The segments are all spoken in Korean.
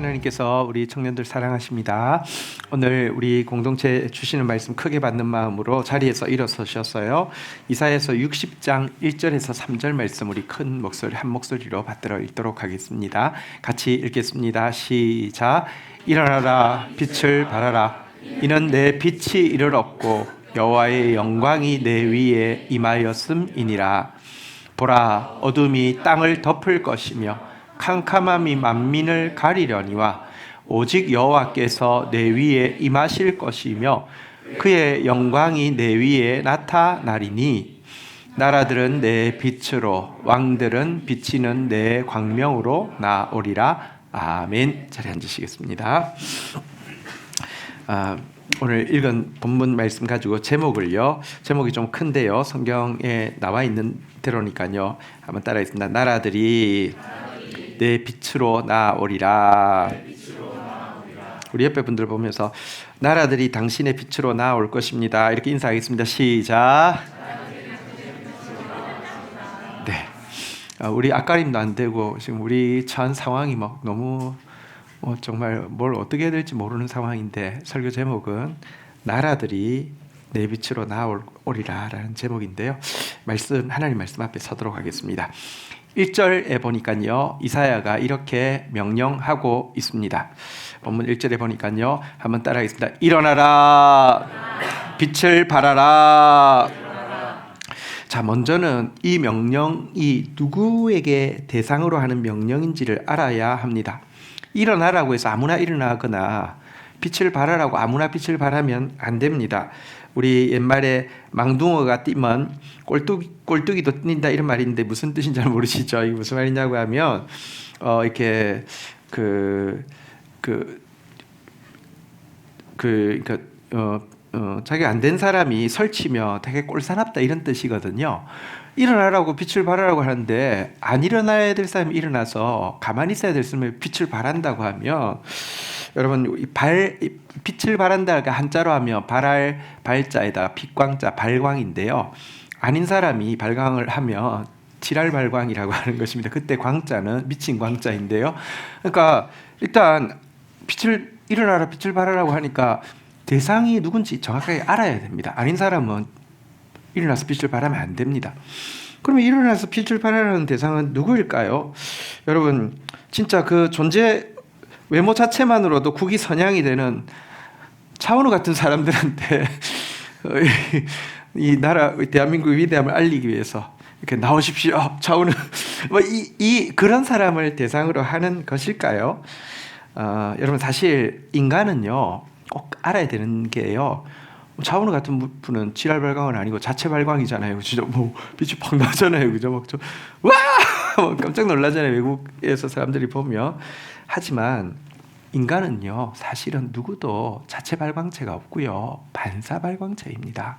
하나님께서 우리 청년들 사랑하십니다. 오늘 우리 공동체 주시는 말씀 크게 받는 마음으로 자리에서 일어서셨어요. 이사야서 60장 1절에서 3절 말씀 우리 큰 목소리 한 목소리로 받들어 읽도록 하겠습니다. 같이 읽겠습니다. 시작. 일어나라 빛을 발하라. 이는 내 빛이 이를 얻고 여호와의 영광이 내 위에 임하였음이니라. 보라, 어둠이 땅을 덮을 것이며 캄캄함이 만민을 가리려니와 오직 여호와께서 내 위에 임하실 것이며 그의 영광이 내 위에 나타나리니 나라들은 내 빛으로 왕들은 비치는 내 광명으로 나오리라. 아멘. 자리에 앉으시겠습니다. 오늘 읽은 본문 말씀 가지고 제목이 좀 큰데요, 성경에 나와 있는 대로니까요, 한번 따라하겠습니다. 나라들이 내 빛으로 나오리라. 우리 옆에 분들 보면서 나라들이 당신의 빛으로 나올 것입니다, 이렇게 인사하겠습니다. 시작. 네, 우리 앞가림도 안 되고 지금 우리 처한 상황이 막 너무 정말 뭘 어떻게 해야 될지 모르는 상황인데, 설교 제목은 나라들이 내 빛으로 나오리라 라는 제목인데요, 하나님 말씀 앞에 서도록 하겠습니다. 1절에 보니까요, 이사야가 이렇게 명령하고 있습니다. 본문 1절에 보니까요, 한번 따라하겠습니다. 일어나라, 빛을 발하라. 자, 먼저는 이 명령이 누구에게 대상으로 하는 명령인지를 알아야 합니다. 일어나라고 해서 아무나 일어나거나 빛을 발하라고 아무나 빛을 발하면 안 됩니다. 우리 옛말에 망둥어가 뛰면 꼴뚜기도 뛴다, 이런 말이 있는데 무슨 뜻인지 잘 모르시죠? 이게 무슨 말이냐고 하면 이렇게 자기가 안 된 사람이 설치면 되게 꼴사납다, 이런 뜻이거든요. 일어나라고 빛을 발하라고 하는데 안 일어나야 될 사람이 일어나서 가만히 있어야 될 사람이 빛을 발한다고 하면, 여러분, 빛을 발한다가 한자로 하면 발할 발자에다가 빛광자 발광인데요, 아닌 사람이 발광을 하면 지랄 발광이라고 하는 것입니다. 그때 광자는 미친 광자인데요, 그러니까 일단 일어나라 빛을 발하라고 하니까 대상이 누군지 정확하게 알아야 됩니다. 아닌 사람은 일어나서 빛을 발하면 안 됩니다. 그러면 일어나서 빛을 발하는 대상은 누구일까요? 여러분, 진짜 그 존재 외모 자체만으로도 국위 선양이 되는 차은우 같은 사람들한테 이 나라 대한민국의 위대함을 알리기 위해서 이렇게 나오십시오, 차은우, 그런 사람을 대상으로 하는 것일까요? 여러분, 사실 인간은요, 꼭 알아야 되는 게요, 차은우 같은 분은 지랄 발광은 아니고 자체 발광이잖아요. 진짜 빛이 팍 나잖아요, 그죠? 와! 깜짝 놀라잖아요, 외국에서 사람들이 보면. 하지만 인간은요, 사실은 누구도 자체 발광체가 없고요, 반사 발광체입니다.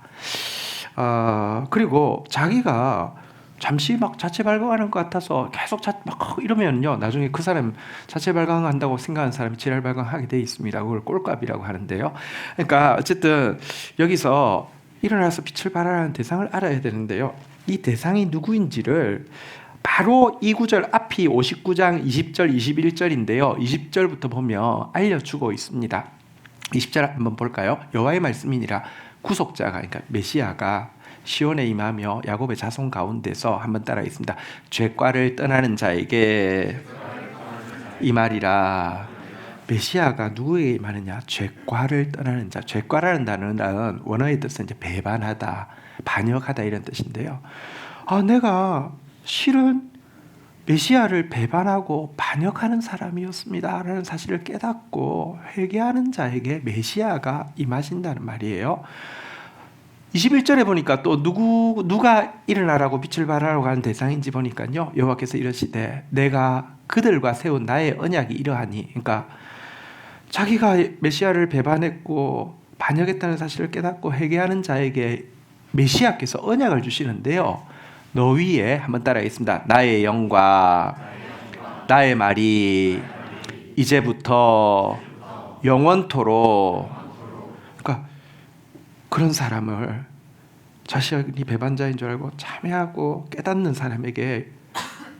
그리고 자기가 잠시 막 자체 발광하는 것 같아서 계속 막 이러면요, 나중에 그 사람 자체 발광한다고 생각하는 사람이 지랄 발광하게 돼 있습니다. 그걸 꼴값이라고 하는데요. 그러니까 어쨌든 여기서 일어나서 빛을 발하는 대상을 알아야 되는데요, 이 대상이 누구인지를 바로 이 구절 앞이 59장 20절 21절인데요 20절부터 보면 알려주고 있습니다. 20절 한번 볼까요? 여호와의 말씀이니라. 구속자가, 그러니까 메시아가 시온에 임하며 야곱의 자손 가운데서, 한번 따라하겠습니다. 죄과를 떠나는 자에게 임하리라. 메시아가 누구에게 임하느냐? 죄과를 떠나는 자. 죄과라는 단어는 원어의 뜻은 이제 배반하다, 반역하다, 이런 뜻인데요, 내가 실은 메시아를 배반하고 반역하는 사람이었습니다 라는 사실을 깨닫고 회개하는 자에게 메시아가 임하신다는 말이에요. 21절에 보니까 또 누가 일어나라고 빛을 발하라고 하는 대상인지 보니까요, 여호와께서 이러시되 내가 그들과 세운 나의 언약이 이러하니, 그러니까 자기가 메시아를 배반했고 반역했다는 사실을 깨닫고 회개하는 자에게 메시아께서 언약을 주시는데요, 너 위에, 한번 따라하겠습니다. 나의 영과 나의 말이 이제부터 영원토록. 그러니까 그런 사람을, 자신이 배반자인 줄 알고 참회하고 깨닫는 사람에게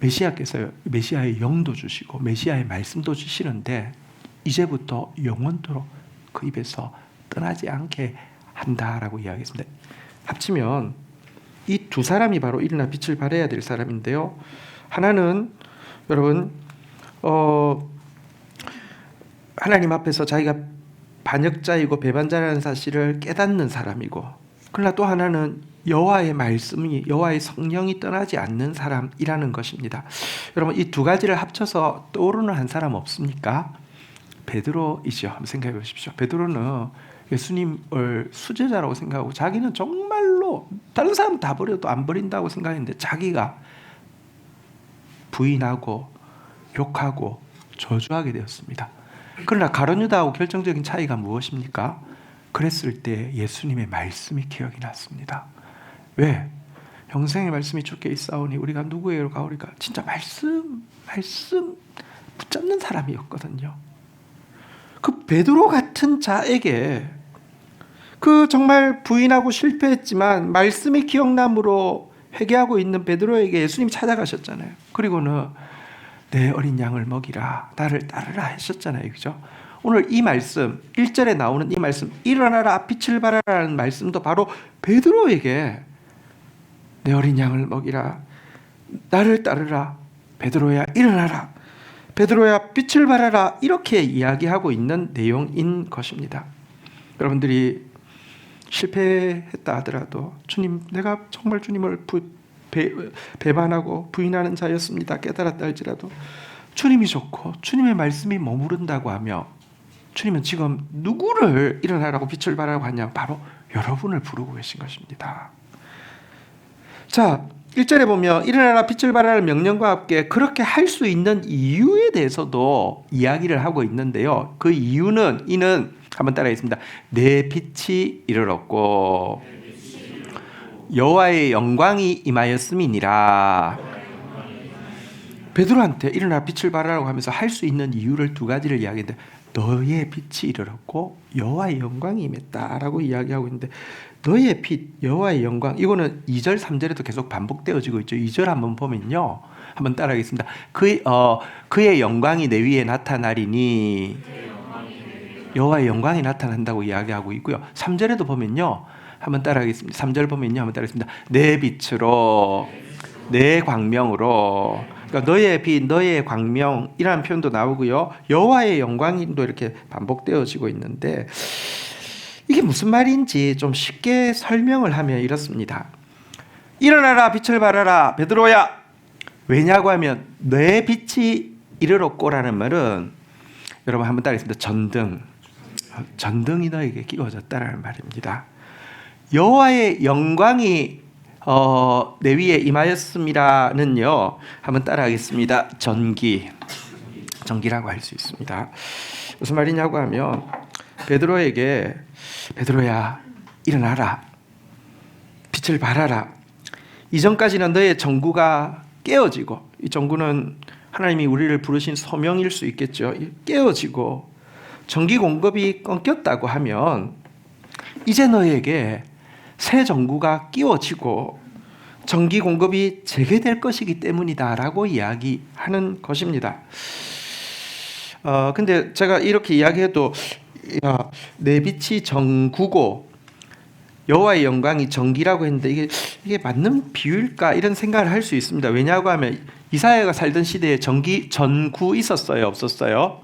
메시아께서 메시아의 영도 주시고 메시아의 말씀도 주시는데, 이제부터 영원토록 그 입에서 떠나지 않게 한다라고 이야기했습니다. 합치면 이 두 사람이 바로 일어나 빛을 발해야 될 사람인데요. 하나는 여러분 하나님 앞에서 자기가 반역자이고 배반자라는 사실을 깨닫는 사람이고, 그러나 또 하나는 여호와의 말씀이, 여호와의 성령이 떠나지 않는 사람이라는 것입니다. 여러분 이 두 가지를 합쳐서 떠오르는 한 사람 없습니까? 베드로이죠. 한번 생각해 보십시오. 베드로는 예수님을 수제자라고 생각하고 자기는 정말로 다른 사람 다 버려도 안 버린다고 생각했는데 자기가 부인하고 욕하고 저주하게 되었습니다. 그러나 가룟 유다하고 결정적인 차이가 무엇입니까? 그랬을 때 예수님의 말씀이 기억이 났습니다. 왜? 영생의 말씀이 주께 있사오니 우리가 누구에게로 가오리까? 진짜 말씀 붙잡는 사람이었거든요. 그 베드로 같은 자에게, 그 정말 부인하고 실패했지만 말씀이 기억남으로 회개하고 있는 베드로에게 예수님이 찾아가셨잖아요. 그리고는 내 어린 양을 먹이라, 나를 따르라 하셨잖아요. 그죠? 오늘 이 말씀 1절에 나오는 이 말씀, 일어나라 빛을 발하라는 말씀도 바로 베드로에게 내 어린 양을 먹이라, 나를 따르라, 베드로야 일어나라, 베드로야 빛을 발하라, 이렇게 이야기하고 있는 내용인 것입니다. 여러분들이 실패했다 하더라도 주님, 내가 정말 주님을 배반하고 부인하는 자였습니다 깨달았다 할지라도 주님이 좋고 주님의 말씀이 머무른다고 하며, 주님은 지금 누구를 일어나라고 빛을 발하라고 하냐? 바로 여러분을 부르고 계신 것입니다. 자, 1절에 보면 일어나라 빛을 발하라는 명령과 함께 그렇게 할 수 있는 이유에 대해서도 이야기를 하고 있는데요. 그 이유는, 이는 한번 따라하겠습니다. 내 빛이 이르렀고 여호와의 영광이 임하였음이니라. 베드로한테 일어나 빛을 발하라고 하면서 할 수 있는 이유를 두 가지를 이야기했는데, 너의 빛이 이르렀고 여호와의 영광이 임했다라고 이야기하고 있는데, 너의 빛, 여호와의 영광, 이거는 2절, 3절에도 계속 반복되어지고 있죠. 2절 한번 보면요, 한번 따라하겠습니다. 그의 영광이 내 위에 나타나리니, 여호와의 영광이 나타난다고 이야기하고 있고요. 3절에도 보면요, 한번 따라하겠습니다. 3절 보면요, 한번 따라하겠습니다. 내 빛으로, 내 광명으로, 그러니까 너의 빛, 너의 광명이라는 표현도 나오고요. 여호와의 영광도 이렇게 반복되어지고 있는데, 이게 무슨 말인지 좀 쉽게 설명을 하면 이렇습니다. 일어나라 빛을 발하라 베드로야. 왜냐고 하면 내 빛이 이르렀고라는 말은, 여러분 한번 따라하겠습니다. 전등이 너에게 끼워졌다라는 말입니다. 여호와의 영광이 내 위에 임하였음이라는요, 한번 따라하겠습니다. 전기라고 할 수 있습니다. 무슨 말이냐고 하면, 베드로에게 베드로야 일어나라, 빛을 발하라. 이전까지는 너의 전구가 깨어지고, 이 전구는 하나님이 우리를 부르신 소명일 수 있겠죠. 깨어지고 전기 공급이 끊겼다고 하면 이제 너에게 새 전구가 끼워지고 전기 공급이 재개될 것이기 때문이다라고 이야기하는 것입니다. 근데 제가 이렇게 이야기해도, 야, 내 빛이 전구고 여호와의 영광이 전기라고 했는데 이게 맞는 비유일까, 이런 생각을 할 수 있습니다. 왜냐하고 하면 이사야가 살던 시대에 전구 있었어요, 없었어요?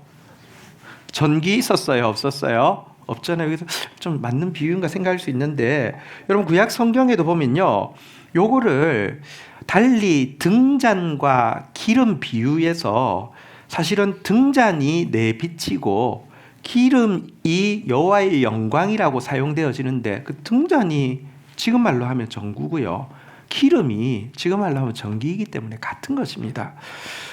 전기 있었어요, 없었어요? 없잖아요. 그래서 좀 맞는 비유인가 생각할 수 있는데, 여러분 구약 성경에도 보면요, 요거를 달리 등잔과 기름 비유해서, 사실은 등잔이 내 빛이고 기름이 여호와의 영광이라고 사용되어지는데, 그 등잔이 지금 말로 하면 전구고요, 기름이 지금 말로 하면 전기이기 때문에 같은 것입니다.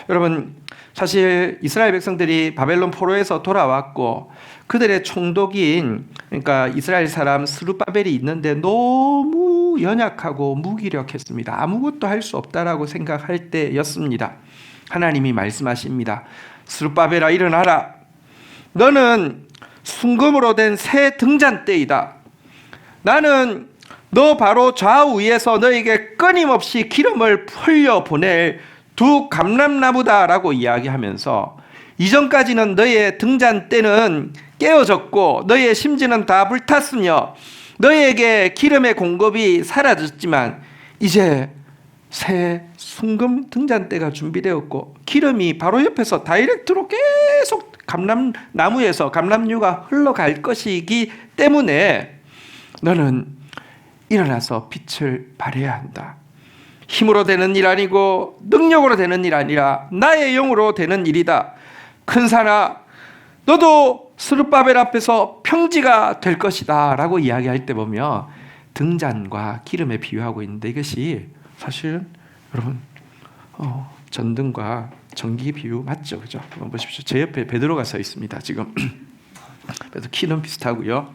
여러분, 사실 이스라엘 백성들이 바벨론 포로에서 돌아왔고 그들의 총독인, 그러니까 이스라엘 사람 스룹바벨이 있는데 너무 연약하고 무기력했습니다. 아무것도 할 수 없다라고 생각할 때였습니다. 하나님이 말씀하십니다. 스룹바벨아 일어나라. 너는 순금으로 된 새 등잔대이다. 나는 너 바로 좌우에서 너에게 끊임없이 기름을 흘려 보낼 두 감람나무다라고 이야기하면서, 이전까지는 너의 등잔 때는 깨어졌고 너의 심지는 다 불탔으며 너에게 기름의 공급이 사라졌지만 이제 새 순금 등잔대가 준비되었고 기름이 바로 옆에서 다이렉트로 계속 감람나무에서 감람류가 흘러갈 것이기 때문에 너는 일어나서 빛을 발해야 한다. 힘으로 되는 일 아니고 능력으로 되는 일 아니라 나의 영으로 되는 일이다. 큰 산아, 너도 스룹바벨 앞에서 평지가 될 것이다 라고 이야기할 때 보면 등잔과 기름에 비유하고 있는데 이것이 사실은 여러분 전등과 전기 비유 맞죠? 그죠? 한번 보십시오. 제 옆에 베드로가 서 있습니다. 지금 그래서 키는 비슷하고요.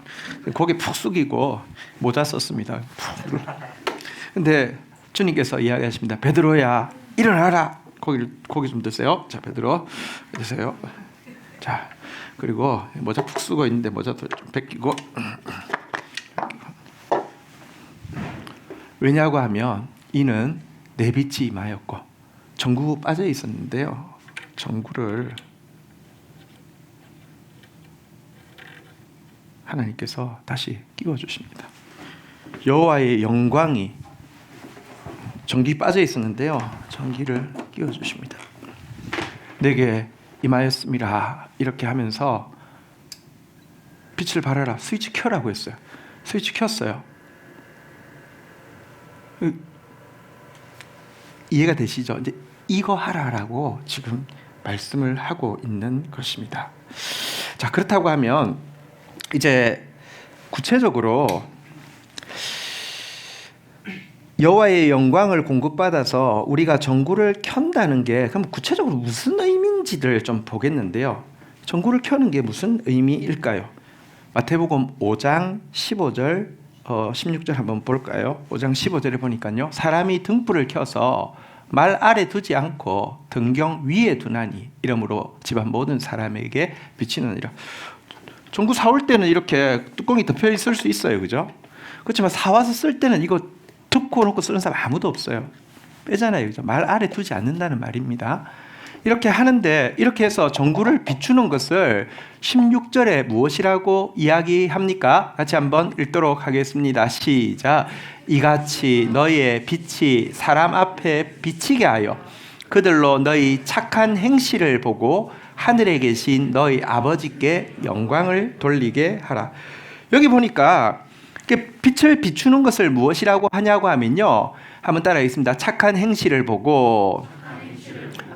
고개 푹 숙이고 모자 썼습니다. 근데 주님께서 이야기하십니다. 베드로야, 일어나라. 고기 좀 드세요. 자, 베드로 드세요. 자, 그리고 모자 푹 쓰고 있는데 모자도 좀 벗기고. 왜냐고 하면 이는 내 빛이 임하였고 전구 빠져 있었는데요. 전구를 하나님께서 다시 끼워 주십니다. 여호와의 영광이 전기 빠져 있었는데요. 전기를 끼워 주십니다. 내게 임하였음이라 이렇게 하면서 빛을 발하라. 스위치 켜라고 했어요. 스위치 켰어요. 이해가 되시죠? 이제 이거 하라라고 지금 말씀을 하고 있는 것입니다. 자, 그렇다고 하면 이제 구체적으로 여호와의 영광을 공급받아서 우리가 전구를 켠다는 게 그럼 구체적으로 무슨 의미인지를 좀 보겠는데요. 전구를 켜는 게 무슨 의미일까요? 마태복음 5장 15절 16절 한번 볼까요? 5장 15절에 보니까요. 사람이 등불을 켜서 말 아래 두지 않고 등경 위에 두나니 이러므로 집안 모든 사람에게 비치느니라. 전구 사올 때는 이렇게 뚜껑이 덮여 있을 수 있어요. 그죠? 그렇지만 사와서 쓸 때는 이거 덮고 놓고 쓰는 사람 아무도 없어요. 빼잖아요. 그죠? 말 아래 두지 않는다는 말입니다. 이렇게 하는데 이렇게 해서 전구를 비추는 것을 16절에 무엇이라고 이야기합니까? 같이 한번 읽도록 하겠습니다. 시작. 이같이 너희의 빛이 사람 앞에 비치게 하여 그들로 너희 착한 행실을 보고 하늘에 계신 너희 아버지께 영광을 돌리게 하라. 여기 보니까 빛을 비추는 것을 무엇이라고 하냐고 하면요. 한번 따라하겠습니다. 착한 행실을 보고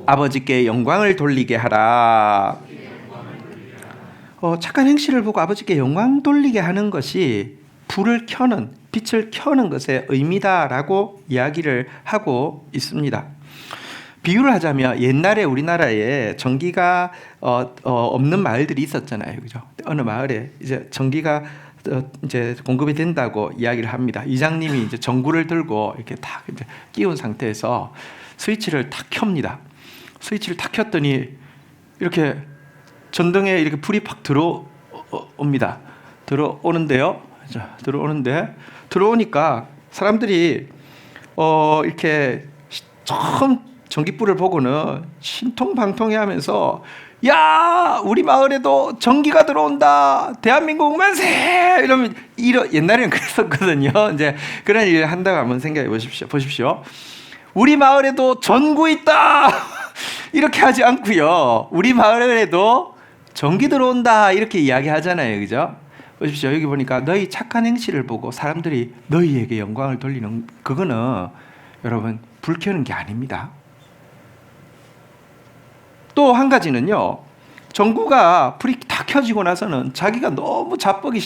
아버지께 영광을 돌리게 하라. 착한 행실을 보고 아버지께 영광 돌리게 하는 것이 불을 켜는, 빛을 켜는 것의 의미다라고 이야기를 하고 있습니다. 비유를 하자면 옛날에 우리나라에 전기가 없는 마을들이 있었잖아요, 그죠? 어느 마을에 이제 전기가 이제 공급이 된다고 이야기를 합니다. 이장님이 이제 전구를 들고 이렇게 탁 이제 끼운 상태에서 스위치를 탁 켭니다. 스위치를 탁 켰더니 이렇게 전등에 이렇게 불이 팍 들어옵니다. 들어오는데요. 자, 들어오니까 사람들이 이렇게 처음 전기불을 보고는 신통방통해하면서 야, 우리 마을에도 전기가 들어온다. 대한민국 만세! 이러면 옛날에는 그랬었거든요. 이제 그런 일을 한다고 한번 생각해 보십시오. 우리 마을에도 전구 있다. 이렇게 하지 않고요. 우리 마을에도 전기 들어온다. 이렇게 이야기하잖아요. 그죠? 보십시오. 여기 보니까 너희 착한 행실을 보고 사람들이 너희에게 영광을 돌리는 그거는 여러분 불 켜는 게 아닙니다. 또 한 가지는요. 전구가 불이 다 켜지고 나서는 자기가 너무 자뻑이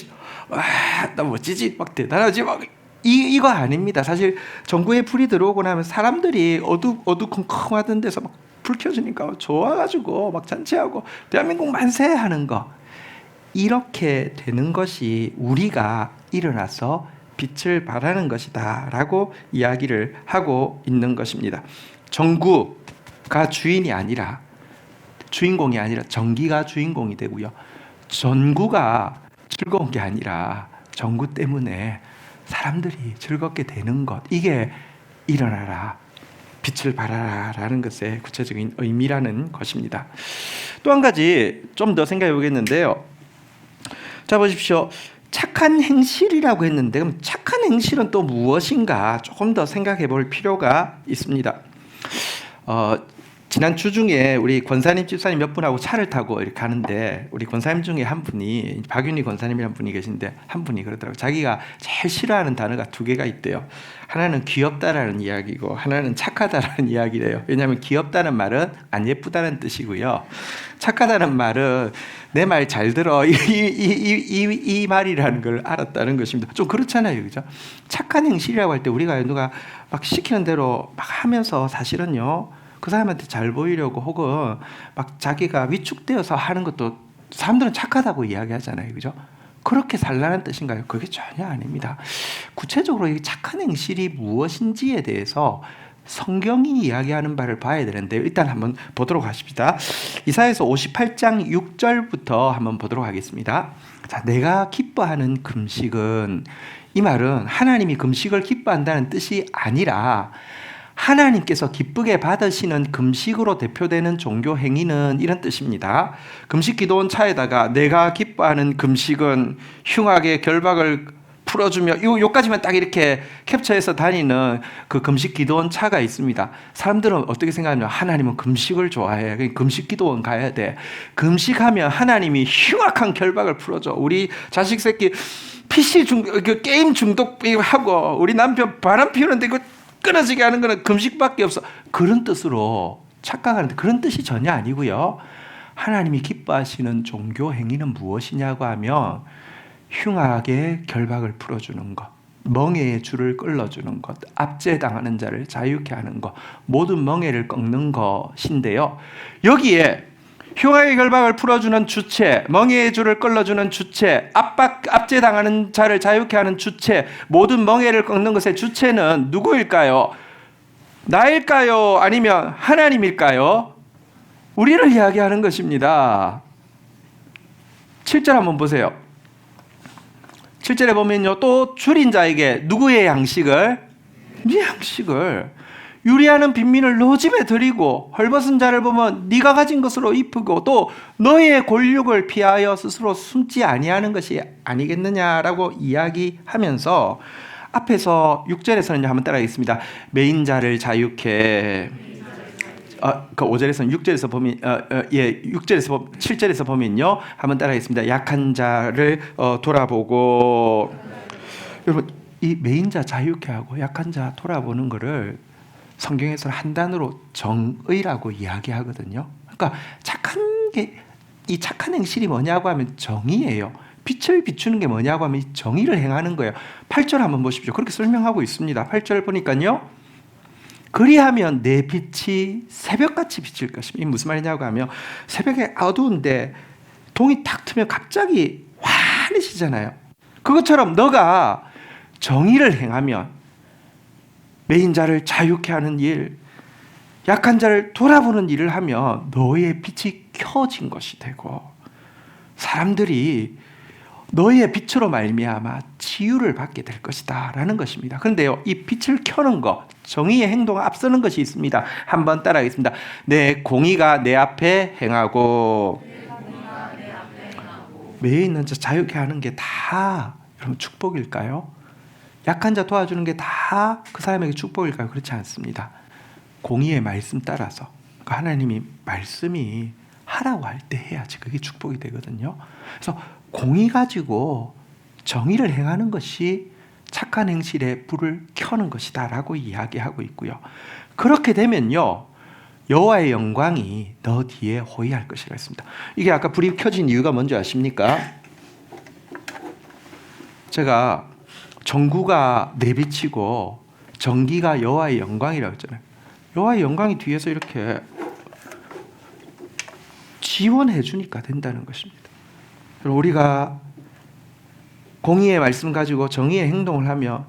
나 멋지지 막 대단하지 막 이거 아닙니다. 사실 전구에 불이 들어오고 나면 사람들이 어두컴컴하던 데서 막 불 켜지니까 좋아가지고 막 잔치하고 대한민국 만세 하는 거 이렇게 되는 것이 우리가 일어나서 빛을 발하는 것이다 라고 이야기를 하고 있는 것입니다. 전구가 주인이 아니라 주인공이 아니라 전기가 주인공이 되고요. 전구가 즐거운 게 아니라 전구 때문에 사람들이 즐겁게 되는 것 이게 일어나라 빛을 발하라라는 것의 구체적인 의미라는 것입니다. 또 한 가지 좀 더 생각해 보겠는데요. 자, 보십시오. 착한 행실이라고 했는데 그럼 착한 행실은 또 무엇인가 조금 더 생각해 볼 필요가 있습니다. 지난 주 중에 우리 권사님 집사님 몇 분하고 차를 타고 이렇게 가는데 우리 권사님 중에 한 분이 박윤희 권사님이라는 분이 계신데 한 분이 그러더라고요. 자기가 제일 싫어하는 단어가 두 개가 있대요. 하나는 귀엽다라는 이야기고 하나는 착하다라는 이야기래요. 왜냐하면 귀엽다는 말은 안 예쁘다는 뜻이고요. 착하다는 말은 내 말 잘 들어 이 말이라는 걸 알았다는 것입니다. 좀 그렇잖아요, 그죠? 착한 행실이라고 할 때 우리가 누가 막 시키는 대로 막 하면서 사실은요. 그 사람한테 잘 보이려고 혹은 막 자기가 위축되어서 하는 것도 사람들은 착하다고 이야기하잖아요. 그죠? 그렇게 살라는 뜻인가요? 그게 전혀 아닙니다. 구체적으로 이 착한 행실이 무엇인지에 대해서 성경이 이야기하는 바를 봐야 되는데 일단 한번 보도록 하십시다. 이사야서 58장 6절부터 한번 보도록 하겠습니다. 자, 내가 기뻐하는 금식은, 이 말은 하나님이 금식을 기뻐한다는 뜻이 아니라 하나님께서 기쁘게 받으시는 금식으로 대표되는 종교 행위는 이런 뜻입니다. 금식 기도원 차에다가 내가 기뻐하는 금식은 흉악의 결박을 풀어주며, 요까지만 딱 이렇게 캡처해서 다니는 그 금식 기도원 차가 있습니다. 사람들은 어떻게 생각하냐면 하나님은 금식을 좋아해. 금식 기도원 가야 돼. 금식하면 하나님이 흉악한 결박을 풀어줘. 우리 자식 새끼 PC 게임 중독하고 우리 남편 바람 피우는데 그 끊어지게 하는 거는 금식밖에 없어. 그런 뜻으로 착각하는데 그런 뜻이 전혀 아니고요. 하나님이 기뻐하시는 종교 행위는 무엇이냐고 하면 흉악의 결박을 풀어주는 것, 멍에의 줄을 끌어주는 것, 압제당하는 자를 자유케 하는 것, 모든 멍에를 꺾는 것인데요. 여기에 흉악의 결박을 풀어주는 주체, 멍에의 줄을 끌어주는 주체, 압제당하는 자를 자유케 하는 주체, 모든 멍에를 꺾는 것의 주체는 누구일까요? 나일까요? 아니면 하나님일까요? 우리를 이야기하는 것입니다. 7절 한번 보세요. 7절에 보면요, 또 줄인 자에게 누구의 양식을? 네 양식을. 유리하는 빈민을 너 집에 들이고 헐벗은 자를 보면 네가 가진 것으로 입히고 또 너의 골육을 피하여 스스로 숨지 아니하는 것이 아니겠느냐라고 이야기하면서 앞에서 6절에서는 한번 따라하겠습니다. 매인 자를 자유케. 그 5절에서는 6절에서 보면 6절에서 7절에서 보면요. 한번 따라하겠습니다. 약한 자를 돌아보고. 여러분, 이 매인 자 자유케 하고 약한 자 돌아보는 거를 성경에서는 한 단어로 정의라고 이야기하거든요. 그러니까 이 착한 행실이 뭐냐고 하면 정의예요. 빛을 비추는 게 뭐냐고 하면 정의를 행하는 거예요. 8절 한번 보십시오. 그렇게 설명하고 있습니다. 8절 보니까요. 그리하면 내 빛이 새벽같이 비칠 것입니다. 이게 무슨 말이냐고 하면 새벽에 어두운데 동이 탁 트면 갑자기 환해지잖아요. 그것처럼 너가 정의를 행하면 매인 자를 자유케 하는 일, 약한 자를 돌아보는 일을 하면 너의 빛이 켜진 것이 되고 사람들이 너의 빛으로 말미암아 치유를 받게 될 것이다 라는 것입니다. 그런데요, 이 빛을 켜는 것, 정의의 행동을 앞서는 것이 있습니다. 한번 따라하겠습니다. 내 공의가 내 앞에 행하고 매에 있는 자 자유케 하는 게 다 여러분 축복일까요? 약한 자 도와주는 게 다 그 사람에게 축복일까요? 그렇지 않습니다. 공의의 말씀 따라서 그러니까 하나님이 말씀이 하라고 할 때 해야지 그게 축복이 되거든요. 그래서 공의 가지고 정의를 행하는 것이 착한 행실에 불을 켜는 것이다 라고 이야기하고 있고요. 그렇게 되면요, 여호와의 영광이 너 뒤에 호위할 것이라 했습니다. 이게 아까 불이 켜진 이유가 뭔지 아십니까? 제가 전구가 내 빛이고 전기가 여호와의 영광이라고 했잖아요. 여호와의 영광이 뒤에서 이렇게 지원해 주니까 된다는 것입니다. 우리가 공의의 말씀 가지고 정의의 행동을 하며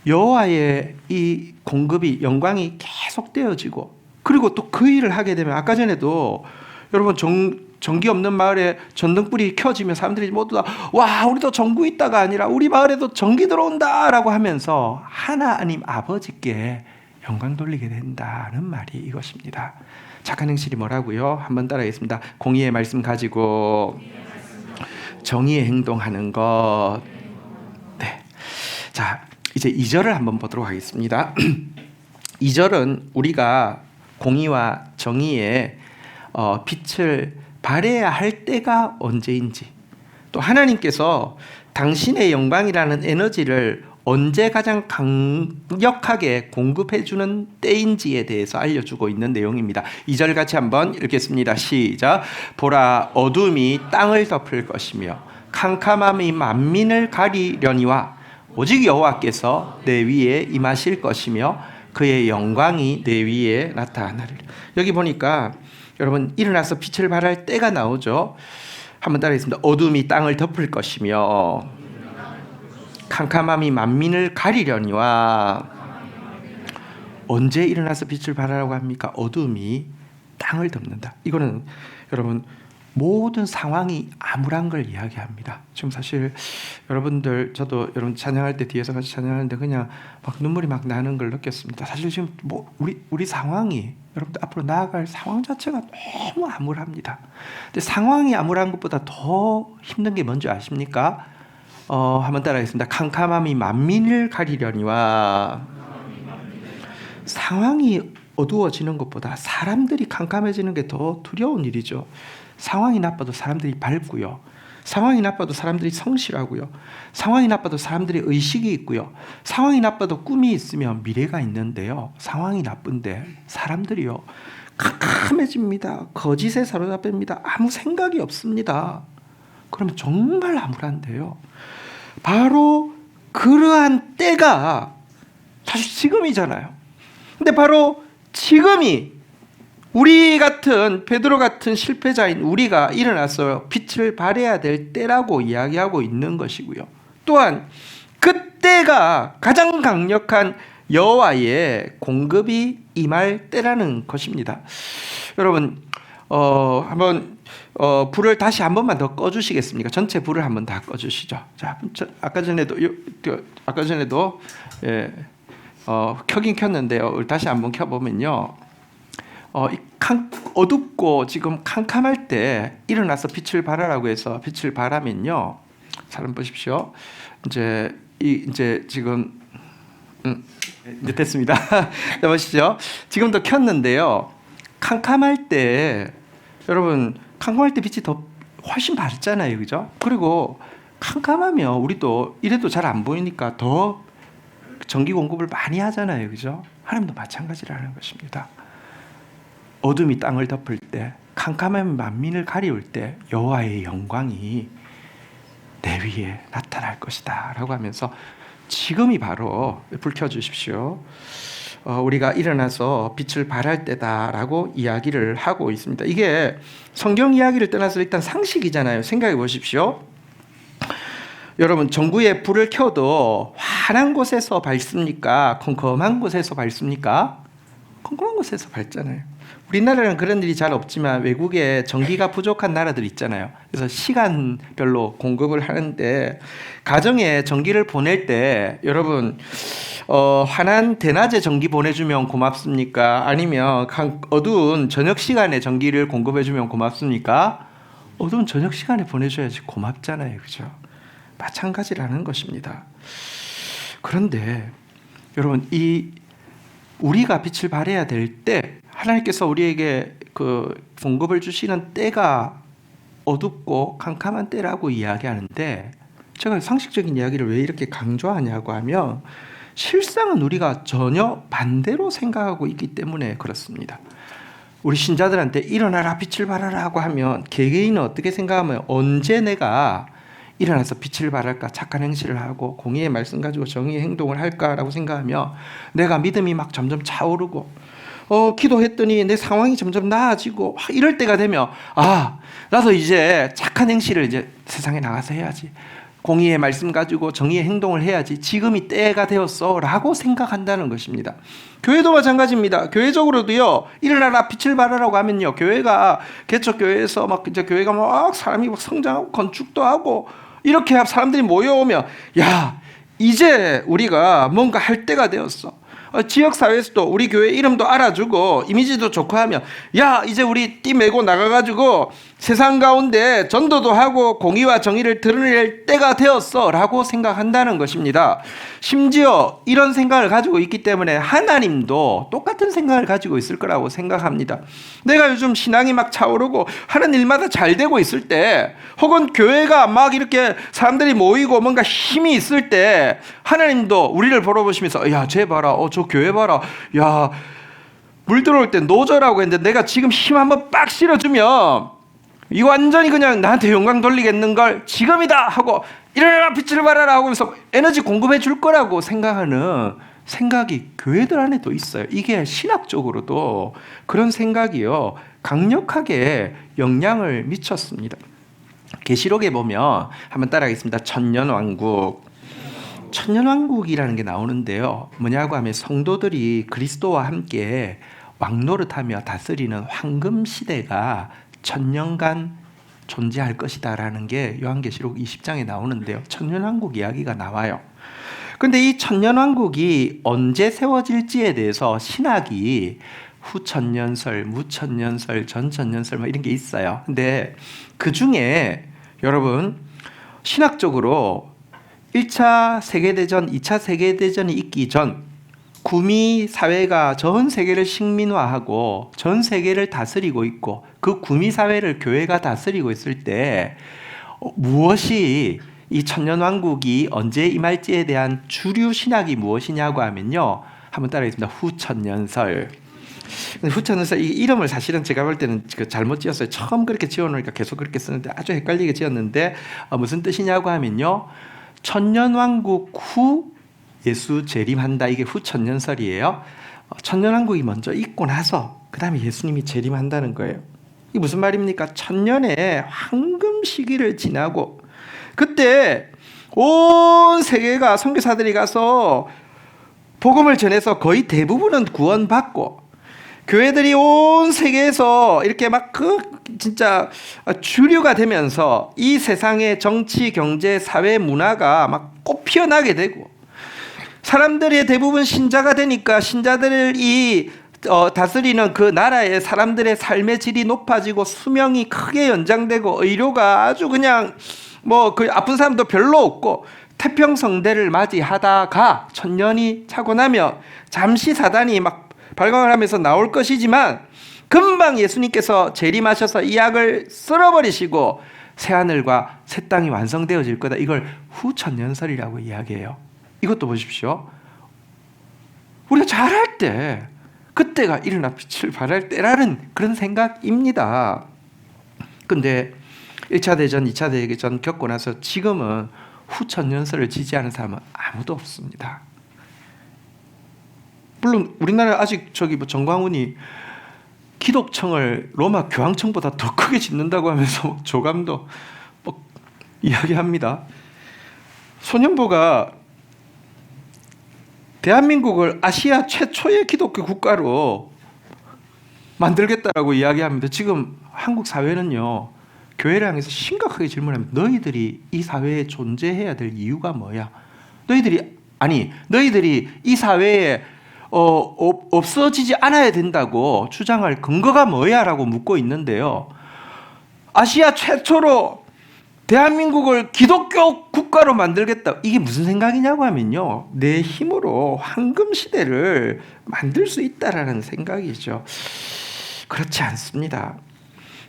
여호와의 이 공급이 영광이 계속 되어지고, 그리고 또 그 일을 하게 되면 아까 전에도 여러분 전기 없는 마을에 전등불이 켜지면 사람들이 모두 다 와 우리도 전구 있다가 아니라 우리 마을에도 전기 들어온다라고 하면서 하나님 아버지께 영광 돌리게 된다는 말이 이것입니다. 착한 행실이 뭐라고요? 한번 따라하겠습니다. 공의의 말씀 가지고 정의의 행동하는 것. 네. 자, 이제 2절을 한번 보도록 하겠습니다. 2절은 우리가 공의와 정의의 빛을 발해야 할 때가 언제인지, 또 하나님께서 당신의 영광이라는 에너지를 언제 가장 강력하게 공급해주는 때인지에 대해서 알려주고 있는 내용입니다. 2절 같이 한번 읽겠습니다. 시작. 보라, 어둠이 땅을 덮을 것이며 캄캄함이 만민을 가리려니와 오직 여호와께서 내 위에 임하실 것이며 그의 영광이 내 위에 나타나리라. 여기 보니까 여러분, 일어나서 빛을 발할 때가 나오죠. 한번 따라하겠습니다. 어둠이 땅을 덮을 것이며 캄캄함이 만민을 가리려니와. 언제 일어나서 빛을 발하라고 합니까? 어둠이 땅을 덮는다. 이거는 여러분 모든 상황이 암울한 걸 이야기합니다. 지금 사실 여러분들, 저도 여러분 찬양할 때 뒤에서 같이 찬양하는데 그냥 막 눈물이 막 나는 걸 느꼈습니다. 사실 지금 뭐 우리 상황이, 여러분들 앞으로 나아갈 상황 자체가 너무 암울합니다. 근데 상황이 암울한 것보다 더 힘든 게 뭔지 아십니까? 한번 따라하겠습니다. 캄캄함이 만민을 가리려니와. 상황이 어두워지는 것보다 사람들이 캄캄해지는 게 더 두려운 일이죠. 상황이 나빠도 사람들이 밝고요. 상황이 나빠도 사람들이 성실하고요. 상황이 나빠도 사람들이 의식이 있고요. 상황이 나빠도 꿈이 있으면 미래가 있는데요. 상황이 나쁜데 사람들이요, 캄캄해집니다. 거짓에 사로잡힙니다. 아무 생각이 없습니다. 그러면 정말 암울한데요. 바로 그러한 때가 사실 지금이잖아요. 근데 바로 지금이 우리 같은, 베드로 같은 실패자인 우리가 일어나서 빛을 발해야 될 때라고 이야기하고 있는 것이고요. 또한 그때가 가장 강력한 여호와의 공급이 임할 때라는 것입니다. 여러분, 한번 불을 다시 한 번만 더 꺼주시겠습니까? 전체 불을 한번 다 꺼주시죠. 자, 아까 전에도 켜긴 켰는데요. 다시 한번 켜보면요. 어둡고 지금 캄캄할 때 일어나서 빛을 발하라고 해서 빛을 발하면요. 잘 보십시오. 이제 지금 이제 됐습니다. 보시죠. 지금도 켰는데요. 캄캄할 때, 여러분, 캄캄할 때 빛이 더 훨씬 밝잖아요, 그죠? 그리고 캄캄하면 우리도 이래도 잘 안 보이니까 더 전기 공급을 많이 하잖아요, 그죠? 하나님도 마찬가지라는 것입니다. 어둠이 땅을 덮을 때, 캄캄함이 만민을 가리울 때 여호와의 영광이 내 위에 나타날 것이다 라고 하면서, 지금이 바로, 불 켜주십시오, 우리가 일어나서 빛을 발할 때다라고 이야기를 하고 있습니다. 이게 성경 이야기를 떠나서 일단 상식이잖아요. 생각해 보십시오. 여러분, 전구에 불을 켜도 환한 곳에서 밝습니까? 컴컴한 곳에서 밝습니까? 컴컴한 곳에서 밝잖아요. 우리나라는 그런 일이 잘 없지만 외국에 전기가 부족한 나라들 있잖아요. 그래서 시간별로 공급을 하는데, 가정에 전기를 보낼 때 여러분, 환한 대낮에 전기 보내주면 고맙습니까? 아니면 어두운 저녁 시간에 전기를 공급해주면 고맙습니까? 어두운 저녁 시간에 보내줘야지 고맙잖아요, 그죠? 마찬가지라는 것입니다. 그런데 여러분, 우리가 빛을 발해야 될 때, 하나님께서 우리에게 그 공급을 주시는 때가 어둡고 캄캄한 때라고 이야기하는데, 제가 상식적인 이야기를 왜 이렇게 강조하냐고 하면, 실상은 우리가 전혀 반대로 생각하고 있기 때문에 그렇습니다. 우리 신자들한테 일어나라, 빛을 발하라고 하면 개개인은 어떻게 생각하면, 언제 내가 일어나서 빛을 발할까, 착한 행실을 하고 공의의 말씀 가지고 정의의 행동을 할까라고 생각하며, 내가 믿음이 막 점점 차오르고 기도했더니 내 상황이 점점 나아지고 이럴 때가 되면, 나도 이제 착한 행실을 이제 세상에 나가서 해야지, 공의의 말씀 가지고 정의의 행동을 해야지, 지금이 때가 되었어 라고 생각한다는 것입니다. 교회도 마찬가지입니다. 교회적으로도요, 일어나라 빛을 발하라고 하면요, 교회가 개척교회에서 막 이제 교회가 막 사람이 막 성장하고 건축도 하고 이렇게 사람들이 모여오면, 야, 이제 우리가 뭔가 할 때가 되었어. 지역 사회에서도 우리 교회 이름도 알아주고 이미지도 좋고 하면 야 이제 우리 띠 메고 나가가지고 세상 가운데 전도도 하고 공의와 정의를 드러낼 때가 되었어 라고 생각한다는 것입니다. 심지어 이런 생각을 가지고 있기 때문에 하나님도 똑같은 생각을 가지고 있을 거라고 생각합니다. 내가 요즘 신앙이 막 차오르고 하는 일마다 잘 되고 있을 때, 혹은 교회가 막 이렇게 사람들이 모이고 뭔가 힘이 있을 때 하나님도 우리를 보러 보시면서 야 쟤 봐라, 저 교회 봐라, 야 물 들어올 때 노저라고 했는데 내가 지금 힘 한번 빡 실어주면 이 완전히 그냥 나한테 영광 돌리겠는걸, 지금이다 하고 일어나라 빛을 발하라 하면서 에너지 공급해 줄 거라고 생각하는 생각이 교회들 안에도 있어요. 이게 신학적으로도 그런 생각이요 강력하게 영향을 미쳤습니다. 계시록에 보면 한번 따라하겠습니다. 천년왕국. 천년왕국이라는 게 나오는데요, 뭐냐고 하면 성도들이 그리스도와 함께 왕노릇하며 다스리는 황금 시대가 천년간 존재할 것이다 라는 게 요한계시록 20장에 나오는데요, 천년왕국 이야기가 나와요. 근데 이 천년왕국이 언제 세워질지에 대해서 신학이 후천년설, 무천년설, 전천년설 뭐 이런 게 있어요. 근데 그 중에 여러분 신학적으로 1차 세계대전, 2차 세계대전이 있기 전 구미 사회가 전 세계를 식민화하고 전 세계를 다스리고 있고 그 구미 사회를 교회가 다스리고 있을 때 무엇이 이 천년왕국이 언제 임할지에 대한 주류 신학이 무엇이냐고 하면요, 한번 따라하겠습니다. 후천년설. 후천년설 이 이름을 사실은 제가 볼 때는 잘못 지었어요. 처음 그렇게 지어놓으니까 계속 그렇게 쓰는데 아주 헷갈리게 지었는데 무슨 뜻이냐고 하면요, 천년왕국 후 예수 재림한다, 이게 후천년설이에요. 천년왕국이 먼저 있고 나서 그 다음에 예수님이 재림한다는 거예요. 이게 무슨 말입니까? 천년의 황금 시기를 지나고 그때 온 세계가 선교사들이 가서 복음을 전해서 거의 대부분은 구원받고 교회들이 온 세계에서 이렇게 막 진짜 주류가 되면서 이 세상의 정치, 경제, 사회, 문화가 막 꽃 피어나게 되고 사람들의 대부분 신자가 되니까 신자들이 다스리는 그 나라의 사람들의 삶의 질이 높아지고 수명이 크게 연장되고 의료가 아주 그냥 그 아픈 사람도 별로 없고 태평성대를 맞이하다가 천년이 차고 나면 잠시 사단이 막 발광을 하면서 나올 것이지만 금방 예수님께서 재림하셔서 이 악을 쓸어버리시고 새하늘과 새 땅이 완성되어질 거다. 이걸 후천년설이라고 이야기해요. 이것도 보십시오. 우리가 잘할 때 그때가 일어나 빛을 발할 때라는 그런 생각입니다. 근데 1차 대전, 2차 대전 겪고 나서 지금은 후천년설을 지지하는 사람은 아무도 없습니다. 물론 우리나라 아직 정광훈이 기독청을 로마 교황청보다 더 크게 짓는다고 하면서 조감도 이야기합니다. 소년보가 대한민국을 아시아 최초의 기독교 국가로 만들겠다라고 이야기합니다. 지금 한국 사회는요, 교회를 향해서 심각하게 질문합니다. 너희들이 이 사회에 존재해야 될 이유가 뭐야? 너희들이 이 사회에 없어지지 않아야 된다고 주장할 근거가 뭐야? 라고 묻고 있는데요, 아시아 최초로 대한민국을 기독교 국가로 만들겠다, 이게 무슨 생각이냐고 하면요, 내 힘으로 황금 시대를 만들 수 있다라는 생각이죠. 그렇지 않습니다.